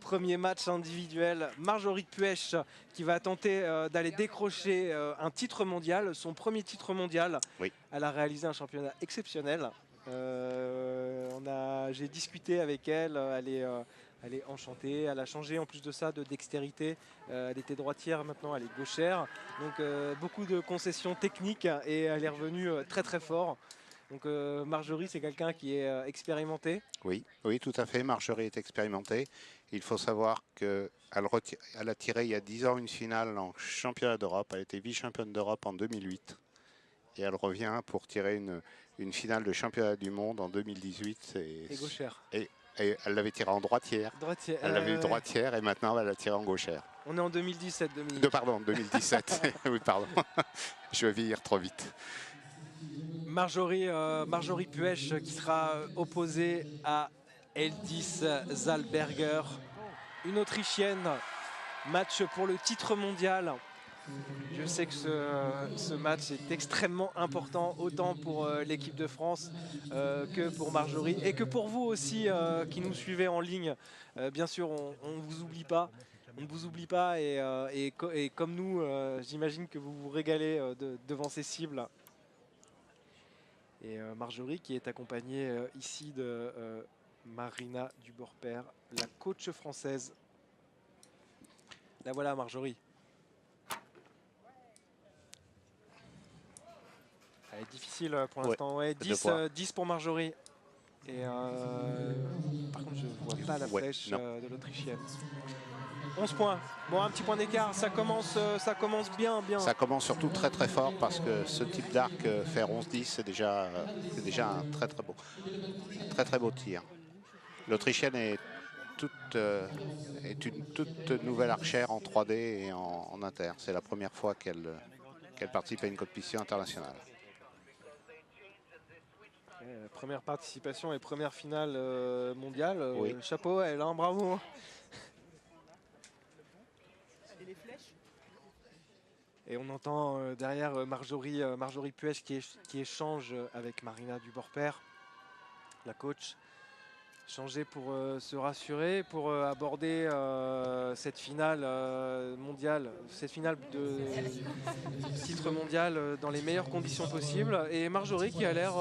Premier match individuel, Marjorie Puech qui va tenter d'aller décrocher un titre mondial, son premier titre mondial. Oui. Elle a réalisé un championnat exceptionnel. J'ai discuté avec elle, elle est enchantée, elle a changé en plus de ça de dextérité. Elle était droitière, maintenant elle est gauchère. Donc beaucoup de concessions techniques et elle est revenue très très fort. Donc Marjorie, c'est quelqu'un qui est expérimenté. Oui, oui, tout à fait. Marjorie est expérimentée. Il faut savoir qu'elle a tiré il y a 10 ans une finale en championnat d'Europe. Elle était vice-championne d'Europe en 2008. Et elle revient pour tirer une finale de championnat du monde en 2018. Et gauchère. Et elle l'avait tiré en droitière. Droitière. Elle l'avait eu droitière et maintenant elle l'a tiré en gauchère. On est en 2017, Dominique. Pardon, 2017. Oui, pardon. Je vais vieillir trop vite. Marjorie Puech qui sera opposée à Eldis Zalberger, une Autrichienne. Match pour le titre mondial. Je sais que ce match est extrêmement important, autant pour l'équipe de France que pour Marjorie et que pour vous aussi qui nous suivez en ligne. Bien sûr, on ne vous oublie pas. On ne vous oublie pas et comme nous, j'imagine que vous vous régalez devant ces cibles. Et Marjorie qui est accompagnée ici de Marina Duborpère, la coach française. La voilà Marjorie. Elle est difficile pour l'instant. Ouais, 10 pour Marjorie. Et par contre, je ne vois pas la flèche de l'Autrichienne. 11 points. Bon, un petit point d'écart. Ça commence bien. Ça commence surtout très très fort parce que ce type d'arc faire 11-10, c'est déjà un très beau tir. L'Autrichienne est une toute nouvelle archère en 3D et en inter. C'est la première fois qu'elle participe à une compétition internationale. Première participation et première finale mondiale. Oui. Chapeau, elle, hein, bravo. Et on entend derrière Marjorie Puech qui échange avec Marina Duborpère, la coach. Changer pour se rassurer, pour aborder cette finale mondiale, cette finale de titre mondial dans les meilleures conditions possibles. Et Marjorie qui a l'air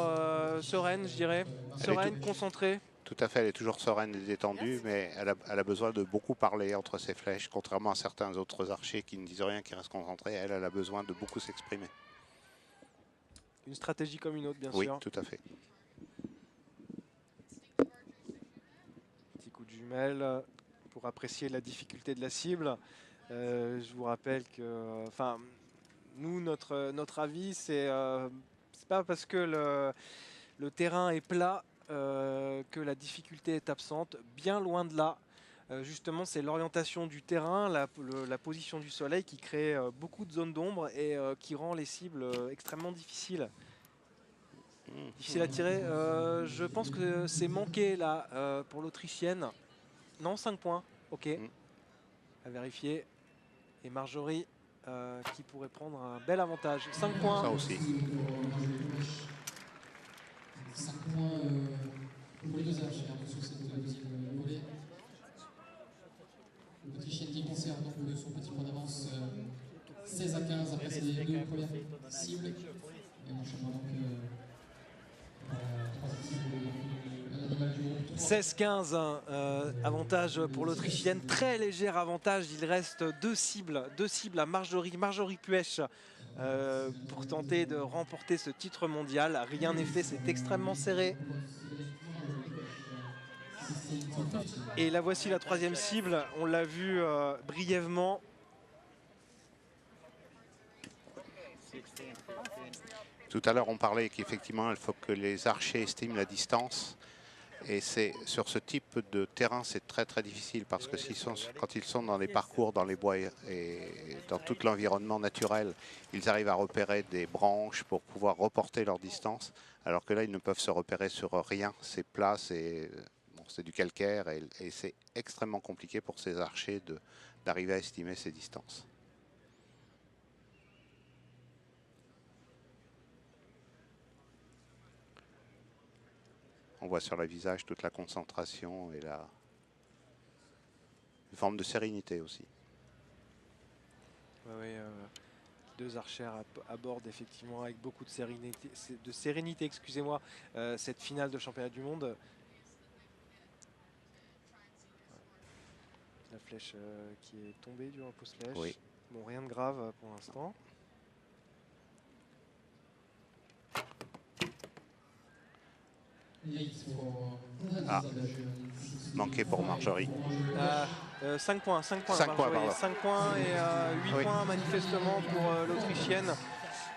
sereine, je dirais, sereine, concentrée. Tout à fait, elle est toujours sereine et détendue, mais elle a besoin de beaucoup parler entre ses flèches, contrairement à certains autres archers qui ne disent rien, qui restent concentrés. Elle a besoin de beaucoup s'exprimer. Une stratégie comme une autre, bien sûr. Oui, tout à fait. Petit coup de jumelle pour apprécier la difficulté de la cible. Je vous rappelle que, enfin, nous, notre avis, c'est pas parce que le terrain est plat que la difficulté est absente, bien loin de là. Justement, c'est l'orientation du terrain, la position du soleil qui crée beaucoup de zones d'ombre et qui rend les cibles extrêmement difficiles. Difficile à tirer. Je pense que c'est manqué là pour l'Autrichienne. Non, 5 points. Ok. À vérifier. Et Marjorie qui pourrait prendre un bel avantage. 5 points. Ça aussi. 5 points pour les deux archers sur cette deuxième volée. L'Autrichienne qui conserve donc son petit point d'avance 16 à 15 après ses deux premières cibles. Et on enchaînera donc la troisième cible. 16-15, avantage pour l'Autrichienne, très léger avantage. Il reste deux cibles à Marjorie Puech pour tenter de remporter ce titre mondial. Rien n'est fait, c'est extrêmement serré. Et la voici la troisième cible, on l'a vu brièvement. Tout à l'heure, on parlait qu'effectivement, il faut que les archers estiment la distance. Et c'est sur ce type de terrain, c'est très difficile parce que quand ils sont dans les parcours, dans les bois et dans tout l'environnement naturel, ils arrivent à repérer des branches pour pouvoir reporter leur distance. Alors que là, ils ne peuvent se repérer sur rien. C'est plat, c'est du calcaire et c'est extrêmement compliqué pour ces archers d'arriver à estimer ces distances. On voit sur le visage toute la concentration et une forme de sérénité aussi. Ouais, ouais, deux archères abordent effectivement avec beaucoup de sérénité, excusez-moi, cette finale de championnat du monde. La flèche qui est tombée durant le pose-flèche. Oui. Bon, rien de grave pour l'instant. Ah, manqué pour Marjorie. 5 points, 5 points, 5 points, pardon. 5 points et 8 Oui. points manifestement pour l'Autrichienne.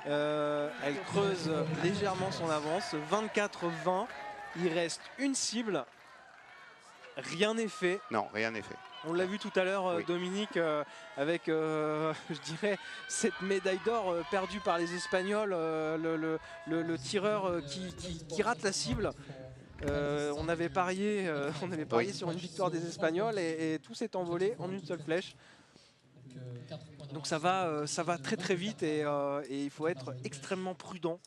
Elle creuse légèrement son avance, 24-20. Il reste une cible. Rien n'est fait. Non, rien n'est fait. On l'a vu tout à l'heure, Oui. Dominique, avec, je dirais, cette médaille d'or perdue par les Espagnols, le tireur qui rate la cible. On avait parié, Oui. sur une victoire des Espagnols et tout s'est envolé en une seule flèche. Donc ça va très très vite et il faut être extrêmement prudent.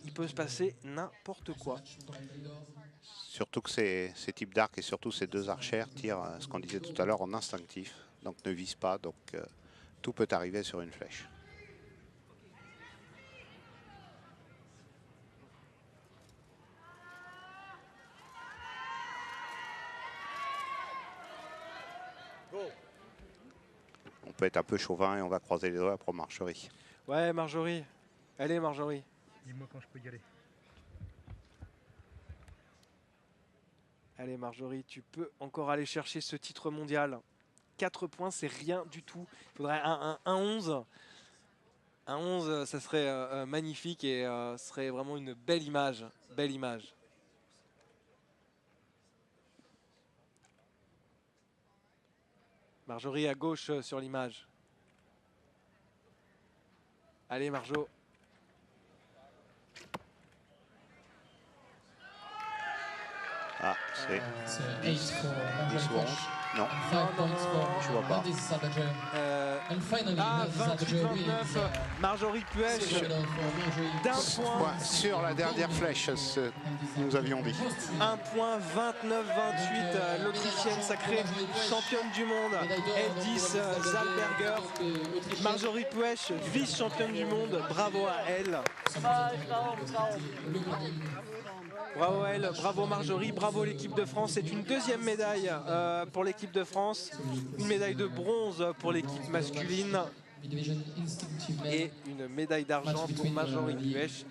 Il peut se passer n'importe quoi. Surtout que ces types d'arcs et surtout ces deux archères tirent, ce qu'on disait tout à l'heure, en instinctif. Donc ne visent pas, donc tout peut arriver sur une flèche. On peut être un peu chauvin et on va croiser les doigts pour Marjorie. Ouais, Marjorie. Allez, Marjorie. Dis-moi quand je peux y aller. Allez, Marjorie, tu peux encore aller chercher ce titre mondial. 4 points, c'est rien du tout. Il faudrait un 11. Un 11, ça serait magnifique et ce serait vraiment une belle image. Belle image. Marjorie à gauche sur l'image. Allez, Marjo. Ah, c'est 10 ou 11. Non, je vois pas. 28-29. Marjorie Puech d'un point. Sur la dernière flèche, ce que nous avions dit. 1 point 29-28. L'Autrichienne sacrée championne du monde. Eldis Zalberger. Marjorie Puech, vice-championne du monde. Bravo à elle. Bravo elle, bravo Marjorie, bravo l'équipe de France. C'est une deuxième médaille pour l'équipe de France. Une médaille de bronze pour l'équipe masculine. Et une médaille d'argent pour Marjorie Puech.